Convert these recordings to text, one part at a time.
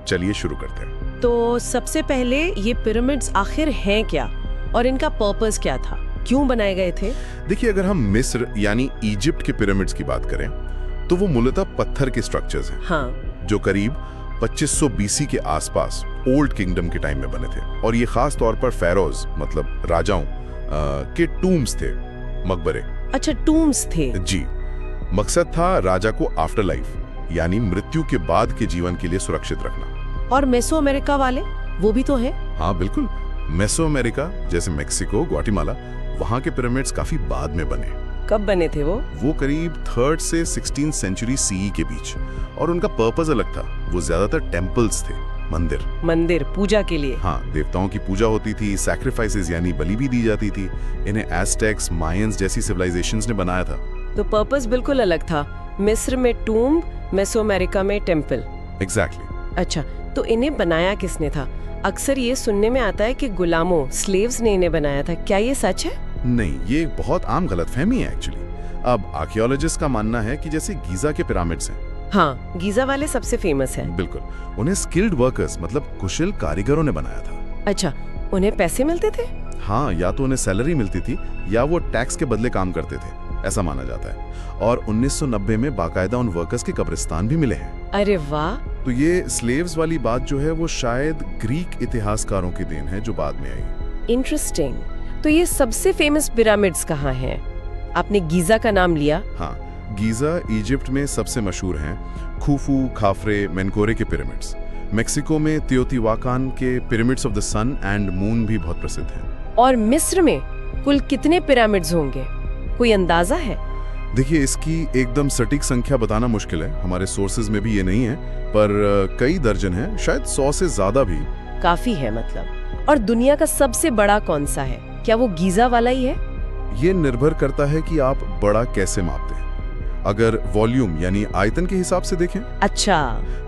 चलिए शुरू करते हैं। तो सबसे पहले ये पिरामिड्स आखिर हैं क्या और इनका पर्पस क्या था, क्यों बनाए गए थे? देखिए, अगर हम मिस्र यानी इजिप्ट के पिरामिड्स की बात करें तो वो मूलतः पत्थर के स्ट्रक्चर्स हैं। हाँ। जो करीब 2500 बीसी के आसपास ओल्ड किंगडम के टाइम में बने थे, और ये खास तौर पर फेरोज मतलब राजाओं के टूम्स थे, मकबरे। अच्छा, टूम्स थे। जी, मकसद था राजा को आफ्टर लाइफ यानी मृत्यु के बाद के जीवन के लिए सुरक्षित रखना। और मेसो अमेरिका वाले वो भी तो है? हाँ बिल्कुल, मेसो अमेरिका जैसे मेक्सिको, ग्वाटेमाला, वहां के पिरामिड्स काफी बाद में बने। कब बने थे वो करीब 3rd से 16th सेंचुरी सीई के बीच, और उनका पर्पस अलग था। वो ज्यादातर टेम्पल्स थे, मंदिर पूजा के लिए। हाँ, देवताओं की पूजा होती थी, सैक्रिफाइसेस यानी बलि भी दी जाती थी। इन्हें एज़टेक्स, मायंस जैसी सिविलाइजेशंस ने बनाया था। तो पर्पस बिल्कुल अलग था, मिस्र में टूम्ब, मेसो अमेरिका में टेम्पल। एग्जैक्टली। अच्छा, तो इन्हें बनाया किसने था? अक्सर ये सुनने में आता है कि गुलामों, स्लेव्स ने इन्हें बनाया था। क्या ये सच है? नहीं, ये एक बहुत आम गलतफहमी है एक्चुअली। अब आर्कियोलॉजिस्ट का मानना है कि जैसे गीजा के पिरामिड्स हैं। हाँ, गीजा वाले सबसे फेमस हैं। बिल्कुल, उन्हें स्किल्ड वर्कर्स मतलब कुशल कारीगरों ने बनाया था। अच्छा, उन्हें पैसे मिलते थे? हाँ, या तो उन्हें सैलरी मिलती थी या वो टैक्स के बदले काम करते थे, ऐसा माना जाता है। और 1990 में बाकायदा उन वर्कर्स के कब्रिस्तान भी मिले हैं। अरे वाह! तो ये स्लेव्स वाली बात जो है वो शायद ग्रीक इतिहासकारों की देन है जो बाद में आई। इंटरेस्टिंग। तो ये सबसे फेमस पिरामिड्स कहाँ हैं? आपने गीजा का नाम लिया। हाँ, गीजा इजिप्ट में सबसे मशहूर हैं। खुफू, खाफरे, मेनकोरे के पिरामिड्स। मेक्सिको में तियोतिवाकान के pyramids of the sun and moon भी बहुत प्रसिद्ध हैं। और मिस्र में कुल कितने पिरामिड्स होंगे, कोई अंदाजा है? देखिए, इसकी एकदम सटीक संख्या बताना मुश्किल है, हमारे सोर्सेज में भी ये नहीं है, पर कई दर्जन हैं, शायद 100 से ज्यादा भी। काफी है मतलब। और दुनिया का सबसे बड़ा कौन सा है? क्या वो गीजा वाला ही है? ये निर्भर करता है कि आप बड़ा कैसे मापते हैं। अगर वॉल्यूम यानी आयतन के हिसाब से देखें, अच्छा,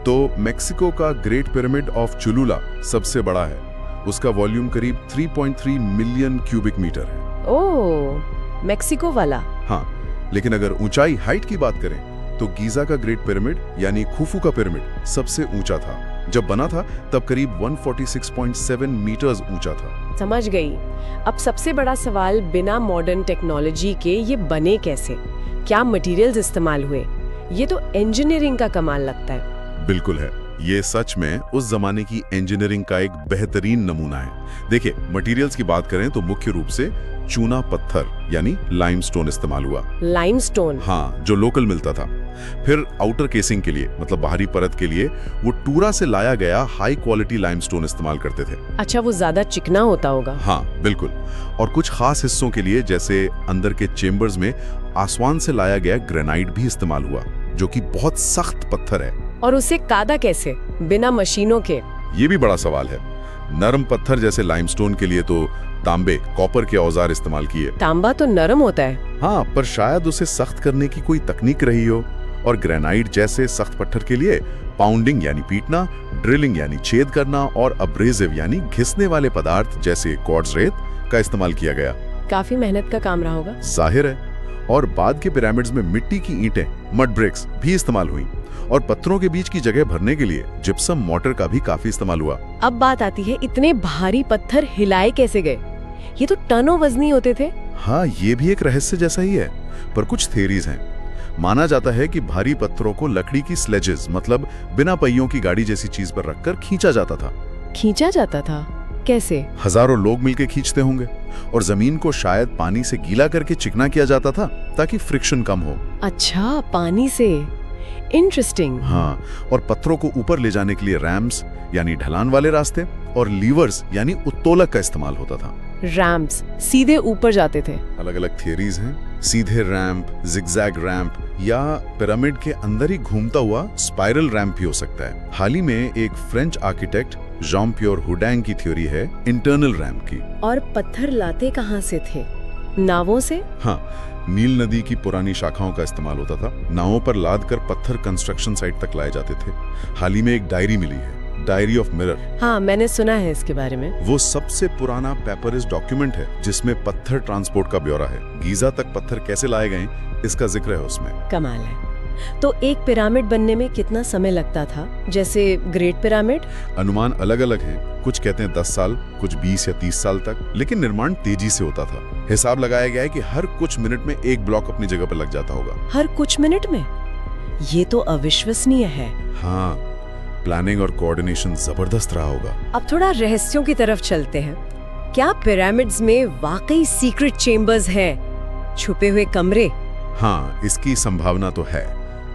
तो मेक्सिको का ग्रेट पिरामिड ऑफ चुलुला सबसे बड़ा है। उसका वॉल्यूम करीब 3.3 मिलियन क्यूबिक मीटर है। ओह, मेक्सिको वाला। हाँ, लेकिन अगर ऊंचाई, हाइट की बात करें तो गीजा का ग्रेट पिरामिड यानी खुफू का पिरामिड सबसे ऊंचा था। जब बना था तब करीब 146.7 मीटर्स ऊंचा था। समझ गई। अब सबसे बड़ा सवाल, बिना मॉडर्न टेक्नोलॉजी के ये बने कैसे? क्या मटेरियल्स इस्तेमाल हुए? ये तो इंजीनियरिंग का कमाल लगता है। बिल्कुल है, ये सच में उस जमाने की इंजीनियरिंग का एक बेहतरीन नमूना है। देखिए, मटेरियल्स की बात करें तो मुख्य रूप से चूना पत्थर यानी लाइमस्टोन इस्तेमाल हुआ। लाइमस्टोन? हाँ, जो लोकल मिलता था। फिर आउटर केसिंग के लिए मतलब बाहरी परत के लिए वो टूरा से लाया गया हाई क्वालिटी लाइमस्टोन इस्तेमाल करते थे। अच्छा, वो ज्यादा चिकना होता होगा। हाँ बिल्कुल। और कुछ खास हिस्सों के लिए जैसे अंदर के चेम्बर्स में आसवान से लाया गया ग्रेनाइट भी इस्तेमाल हुआ, जो कि बहुत सख्त पत्थर है। और उसे कादा कैसे, बिना मशीनों के? ये भी बड़ा सवाल है। नरम पत्थर जैसे लाइमस्टोन के लिए तो तांबे, कॉपर के औजार इस्तेमाल किए। तांबा तो नरम होता है। हाँ, पर शायद उसे सख्त करने की कोई तकनीक रही हो। और ग्रेनाइट जैसे सख्त पत्थर के लिए पाउंडिंग यानी पीटना, ड्रिलिंग यानी छेद करना, और अब्रेसिव यानी घिसने वाले पदार्थ जैसे क्वार्ट्ज रेत का इस्तेमाल किया गया। काफी मेहनत का काम रहा होगा। जाहिर है। और बाद के पिरामिड्स में मिट्टी की ईंटें, मड ब्रिक्स भी इस्तेमाल हुई, और पत्थरों के बीच की जगह भरने के लिए जिप्सम मोर्टर का भी काफी इस्तेमाल हुआ। अब बात आती है, इतने भारी पत्थर हिलाए कैसे गए? ये तो टनों वजनी होते थे। हाँ, ये भी एक रहस्य जैसा ही है, पर कुछ थ्योरीज हैं। माना जाता है कि भारी पत्थरों को लकड़ी की स्लेजेस मतलब बिना पहियों की गाड़ी जैसी चीज पर रखकर खींचा जाता था। खींचा जाता था? कैसे? हजारों लोग मिलकर खींचते होंगे, और जमीन को शायद पानी से गीला करके चिकना किया जाता था ताकि फ्रिक्शन कम हो। अच्छा, पानी से। इंटरेस्टिंग। हाँ, और पत्थरों को ऊपर ले जाने के लिए रैम्प्स यानी ढलान वाले रास्ते और लीवर्स यानी उत्तोलक का इस्तेमाल होता था। रैम्प्स सीधे ऊपर जाते थे? अलग अलग थियरीज हैं। सीधे रैंप, जिगजैग रैंप, या पिरामिड के अंदर ही घूमता हुआ स्पाइरल रैंप भी हो सकता है। हाल ही में एक फ्रेंच आर्किटेक्ट जॉन पियर हुडैंग की थ्योरी है इंटरनल रैंप की। और पत्थर लाते कहाँ से थे? नावों से? हाँ, नील नदी की पुरानी शाखाओं का इस्तेमाल होता था। नावों पर लाद कर पत्थर कंस्ट्रक्शन साइट तक लाए जाते थे। हाल ही में एक डायरी मिली है, डायरी ऑफ मिरर। हाँ, मैंने सुना है इसके बारे में। वो सबसे पुराना पेपरस डॉक्यूमेंट है जिसमें पत्थर ट्रांसपोर्ट का ब्यौरा है। गीजा तक पत्थर कैसे लाए गए इसका जिक्र है उसमें। कमाल है। तो एक पिरामिड बनने में कितना समय लगता था, जैसे ग्रेट पिरामिड? अनुमान अलग अलग है, कुछ कहते हैं 10 साल, कुछ 20 या 30 साल तक, लेकिन निर्माण तेजी से होता था। हिसाब लगाया गया है कि हर कुछ मिनट में एक ब्लॉक अपनी जगह पर लग जाता होगा। हर कुछ मिनट में? ये तो अविश्वसनीय है। हाँ, प्लानिंग और कोऑर्डिनेशन जबरदस्त रहा होगा। अब थोड़ा रहस्यों की तरफ चलते हैं। क्या पिरामिड्स में वाकई सीक्रेट चेम्बर्स हैं, छुपे हुए कमरे? हाँ, इसकी संभावना तो है,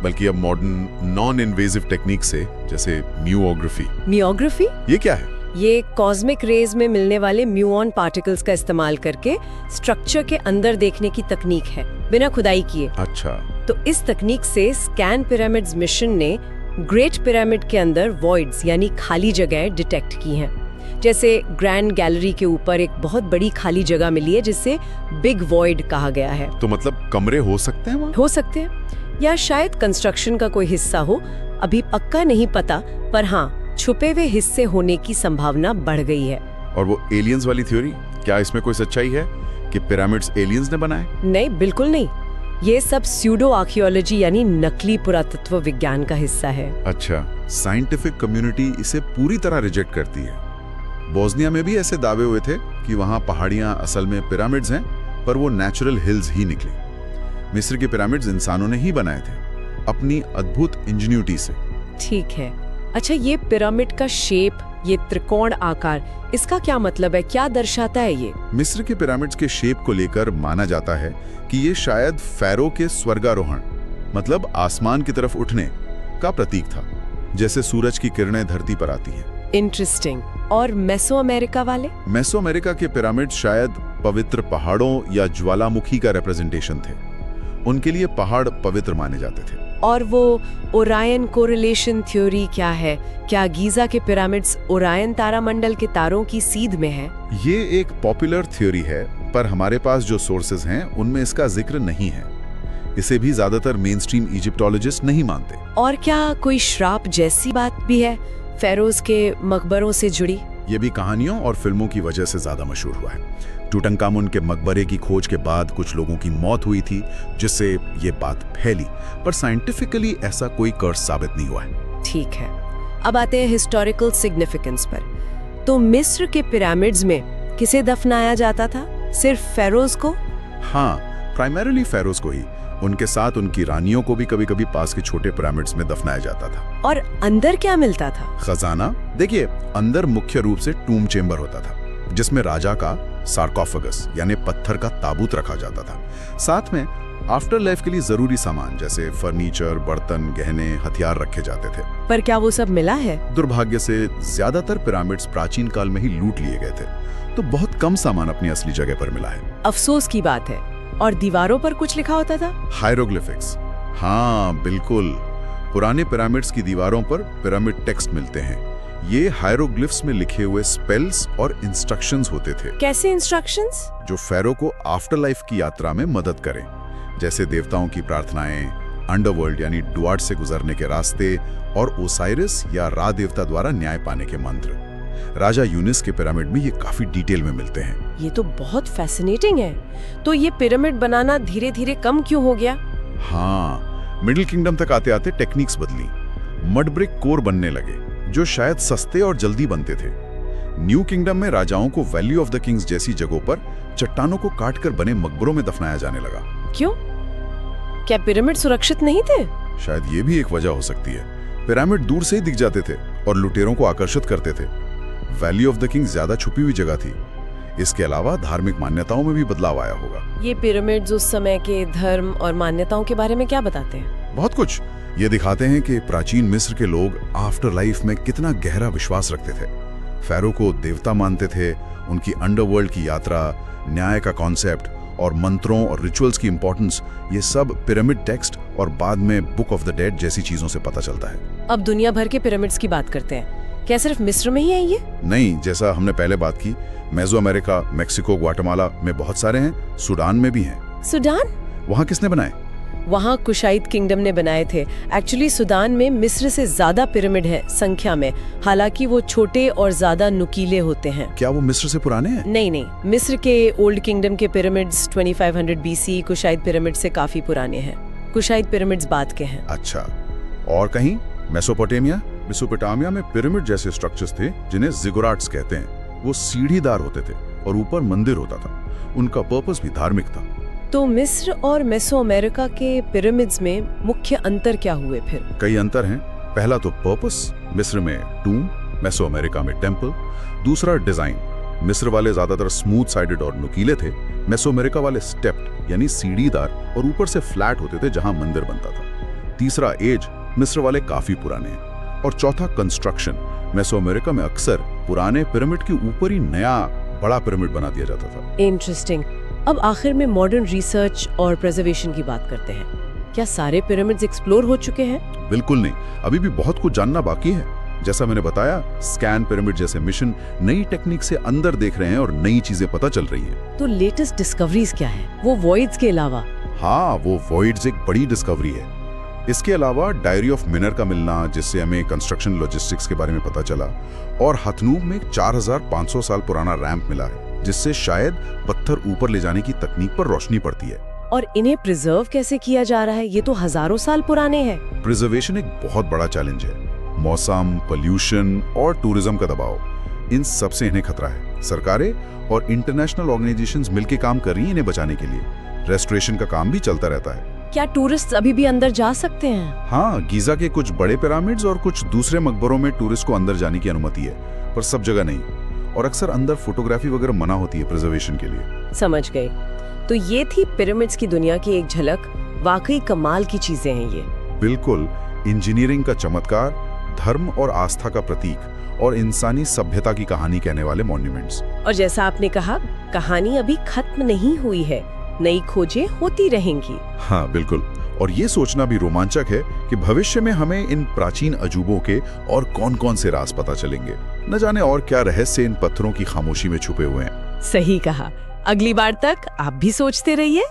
बल्कि अब मॉडर्न नॉन इन्वेजिव टेक्निक से, जैसे म्यूओग्राफी। म्यूओग्राफी? ये क्या है? ये कॉस्मिक रेज में मिलने वाले म्यूऑन पार्टिकल्स का इस्तेमाल करके स्ट्रक्चर के अंदर देखने की तकनीक है, बिना खुदाई किए। अच्छा। तो इस तकनीक से स्कैन पिरामिड्स मिशन ने ग्रेट पिरामिड के अंदर वॉइड्स यानी खाली जगह डिटेक्ट की हैं। जैसे ग्रैंड गैलरी के ऊपर एक बहुत बड़ी खाली जगह मिली है जिसे बिग वॉइड कहा गया है। तो मतलब कमरे हो सकते हैं वहाँ? हो सकते हैं, या शायद कंस्ट्रक्शन का कोई हिस्सा हो, अभी पक्का नहीं पता, पर हाँ, छुपे हुए हिस्से होने की संभावना बढ़ गई है। और वो एलियंस वाली थ्योरी, क्या इसमें कोई सच्चाई है कि पिरामिड्स एलियंस ने बनाए? नहीं, बिल्कुल नहीं। ये सब स्यूडो आर्कियोलॉजी यानी नकली पुरातत्व विज्ञान का हिस्सा है। अच्छा, साइंटिफिक कम्युनिटी इसे पूरी तरह रिजेक्ट करती है। बोस्निया में भी ऐसे दावे हुए थे कि वहां पहाड़ियां असल में पिरामिड्स हैं, पर वो नेचुरल हिल्स ही निकली। मिस्र के पिरामिड्स इंसानों ने ही बनाए थे, अपनी अद्भुत इंजीनियरिटी से। ठीक है। अच्छा, ये पिरामिड का शेप, ये त्रिकोण आकार, इसका क्या मतलब है, क्या दर्शाता है ये? मिस्र के पिरामिड्स के शेप को लेकर माना जाता है कि ये शायद फैरो के स्वर्गारोहण, मतलब आसमान की तरफ उठने का प्रतीक था, जैसे सूरज की किरणें धरती पर आती हैं। इंटरेस्टिंग। और मेसो अमेरिका वाले? मेसो अमेरिका के पिरामिड शायद पवित्र पहाड़ों या ज्वालामुखी का रिप्रेजेंटेशन थे। उनके लिए पहाड़ पवित्र माने जाते थे। और वो ओरायन कोरिलेशन थ्योरी क्या है? क्या गीजा के पिरामिड्स ओरायन तारामंडल के तारों की सीध में है? ये एक पॉपुलर थ्योरी है, पर हमारे पास जो सोर्सेज हैं उनमें इसका जिक्र नहीं है। इसे भी ज्यादातर मेनस्ट्रीम इजिप्टोलॉजिस्ट नहीं मानते। और क्या कोई श्राप जैसी बात भी है फेरोज के मकबरों से जुड़ी? ये भी कहानियों और फिल्मों की वजह से ज्यादा मशहूर हुआ है। टूटनखामुन के मकबरे की खोज के बाद कुछ लोगों की मौत हुई थी, जिससे ये बात फैली, पर साइंटिफिकली ऐसा कोई कर्स साबित नहीं हुआ है। ठीक है, अब आते हैं हिस्टोरिकल सिग्निफिकेंस पर। तो मिस्र के पिरामिड्स में किसे दफनाया जाता था? सिर्फ फेरोज को? हाँ, प्राइमरीली फेरोज को ही। उनके साथ उनकी रानियों को भी कभी कभी पास के छोटे पिरामिड्स में दफनाया जाता था। और अंदर क्या मिलता था? खजाना। देखिए, अंदर मुख्य रूप से टूम चेंबर होता था, जिसमें राजा का सार्कोफेगस यानी पत्थर का ताबूत रखा जाता था। साथ में आफ्टर लाइफ के लिए जरूरी सामान जैसे फर्नीचर, बर्तन, गहने, हथियार रखे जाते थे। पर क्या वो सब मिला है? दुर्भाग्य से ज्यादातर पिरामिड्स प्राचीन काल में ही लूट लिए गए थे, तो बहुत कम सामान अपनी असली जगह पर मिला है। अफसोस की बात है। और दीवारों पर कुछ लिखा होता था? हायरोग्लिफिक्स। हाँ बिल्कुल, पुराने पिरामिड्स की दीवारों पर पिरामिड टेक्स्ट मिलते हैं। ये हायरोग्लिफ्स में लिखे हुए स्पेल्स और इंस्ट्रक्शंस होते थे। कैसे इंस्ट्रक्शंस? जो फेरो को आफ्टर लाइफ की यात्रा में मदद करें, जैसे देवताओं की प्रार्थनाएं, अंडरवर्ल्ड यानी डुआर्ट से गुजरने के रास्ते, और ओसाइरिस या रा देवता द्वारा न्याय पाने के मंत्र। राजा यूनिस के पिरामिड में ये काफी डिटेल में मिलते हैं। ये तो बहुत फैसिनेटिंग है। तो ये पिरामिड बनाना धीरे धीरे कम क्यों हो गया? हाँ, मिडिल किंगडम तक आते आते टेक्निक्स बदली। मड ब्रिक कोर बनने लगे, जो शायद सस्ते और जल्दी बनते थे। न्यू किंगडम में राजाओं को वैली ऑफ द किंग्स जैसी जगहों पर चट्टानों को काटकर बने मकबरों में दफनाया जाने लगा। क्यों? क्या पिरामिड सुरक्षित नहीं थे? शायद ये भी एक वजह हो सकती है। पिरामिड दूर से ही दिख जाते थे और लुटेरों को आकर्षित करते थे। वैली ऑफ द किंग्स ज्यादा छुपी हुई जगह थी। इसके अलावा धार्मिक मान्यताओं में भी बदलाव आया होगा। ये पिरामिड्स उस समय के धर्म और मान्यताओं के बारे में क्या बताते हैं? बहुत कुछ। ये दिखाते हैं कि प्राचीन मिस्र के लोग आफ्टर लाइफ में कितना गहरा विश्वास रखते थे। फेरो को देवता मानते थे। उनकी अंडरवर्ल्ड की यात्रा, न्याय का कॉन्सेप्ट और मंत्रों और रिचुअल्स की इंपॉर्टेंस, ये सब पिरामिड टेक्स्ट और बाद में बुक ऑफ द डेड जैसी चीजों से पता चलता है। अब दुनिया भर के पिरामिड्स की बात करते हैं। क्या सिर्फ मिस्र में ही है ये? नहीं, जैसा हमने पहले बात की, मेसो अमेरिका, मेक्सिको, ग्वाटेमाला में बहुत सारे हैं। सूडान में भी हैं। सूडान? वहाँ किसने बनाए? वहाँ कुशाइट किंगडम ने बनाए थे। एक्चुअली सूडान में मिस्र से ज्यादा पिरामिड है संख्या में, हालांकि वो छोटे और ज्यादा नुकीले होते हैं। क्या वो मिस्र से पुराने हैं? नहीं, मिस्र के ओल्ड किंगडम के पिरामिड्स 2500 BC कुशाइट पिरामिड से काफी पुराने हैं। कुशाइट पिरामिड्स बाद के हैं। अच्छा, और कहीं मेसोपोटामिया में पिरामिड जैसे स्ट्रक्चर्स थे जिन्हें जिगुराट्स कहते हैं। वो सीढ़ीदार होते थे और ऊपर मंदिर होता था। उनका पर्पस भी धार्मिक था। तो मिस्र और मेसो अमेरिका के पिरामिड्स में मुख्य अंतर क्या हुए फिर? कई अंतर हैं। पहला तो पर्पस, मिस्र में टूम, मेसो अमेरिका में टेम्पल। दूसरा डिजाइन, मिस्र वाले ज्यादातर स्मूथ साइडेड और नुकीले थे, मेसो अमेरिका वाले स्टेप्ड यानी सीढ़ीदार और ऊपर से फ्लैट होते थे जहां मंदिर बनता था। तीसरा एज, मिस्र वाले काफी पुराने हैं। और चौथा कंस्ट्रक्शन, मेसो अमेरिका में अक्सर पुराने पिरामिड के ऊपर ही नया बड़ा पिरामिड बना दिया जाता था। इंटरेस्टिंग। अब आखिर में मॉडर्न रिसर्च और प्रिजर्वेशन की बात करते हैं। क्या सारे पिरामिड्स एक्सप्लोर हो चुके हैं? बिल्कुल नहीं, अभी भी बहुत कुछ जानना बाकी है। जैसा मैंने बताया, स्कैन पिरामिड जैसे मिशन नई टेक्निक से अंदर देख रहे हैं और नई चीजें पता चल रही हैं। तो लेटेस्ट डिस्कवरीज क्या है, वो वॉइड्स के अलावा? हाँ, वो वॉइड्स एक बड़ी डिस्कवरी है। इसके अलावा डायरी ऑफ मिनर का मिलना, जिससे हमें कंस्ट्रक्शन लॉजिस्टिक्स के बारे में पता चला, और हथनूम में 4500 साल पुराना रैंप मिला है, जिससे शायद पत्थर ऊपर ले जाने की तकनीक पर रोशनी पड़ती है। और इन्हें प्रिजर्व कैसे किया जा रहा है? ये तो हजारों साल पुराने हैं। प्रिजर्वेशन एक बहुत बड़ा चैलेंज है। मौसम, पोल्यूशन और टूरिज्म का दबाव, इन सब से इन्हें खतरा है। सरकारें और इंटरनेशनल ऑर्गेनाइजेशंस मिलकर काम कर रही हैं इन्हें बचाने के लिए। रेस्टोरेशन का काम भी चलता रहता है। क्या टूरिस्ट अभी भी अंदर जा सकते हैं? हाँ, गीजा के कुछ बड़े पिरामिड्स और कुछ दूसरे मकबरों में टूरिस्ट को अंदर जाने की अनुमति है, पर सब जगह नहीं। और अक्सर अंदर फोटोग्राफी वगैरह मना होती है प्रिजर्वेशन के लिए। समझ गए। तो ये थी पिरामिड्स की दुनिया की एक झलक। वाकई कमाल की चीजें हैं ये। बिल्कुल, इंजीनियरिंग का चमत्कार, धर्म और आस्था का प्रतीक और इंसानी सभ्यता की कहानी कहने वाले मॉन्यूमेंट्स। और जैसा आपने कहा, कहानी अभी खत्म नहीं हुई है, नई खोजें होती रहेंगी। हाँ बिल्कुल, और ये सोचना भी रोमांचक है कि भविष्य में हमें इन प्राचीन अजूबों के और कौन-कौन से राज पता चलेंगे। न जाने और क्या रहस्य इन पत्थरों की खामोशी में छुपे हुए हैं। सही कहा। अगली बार तक आप भी सोचते रहिए।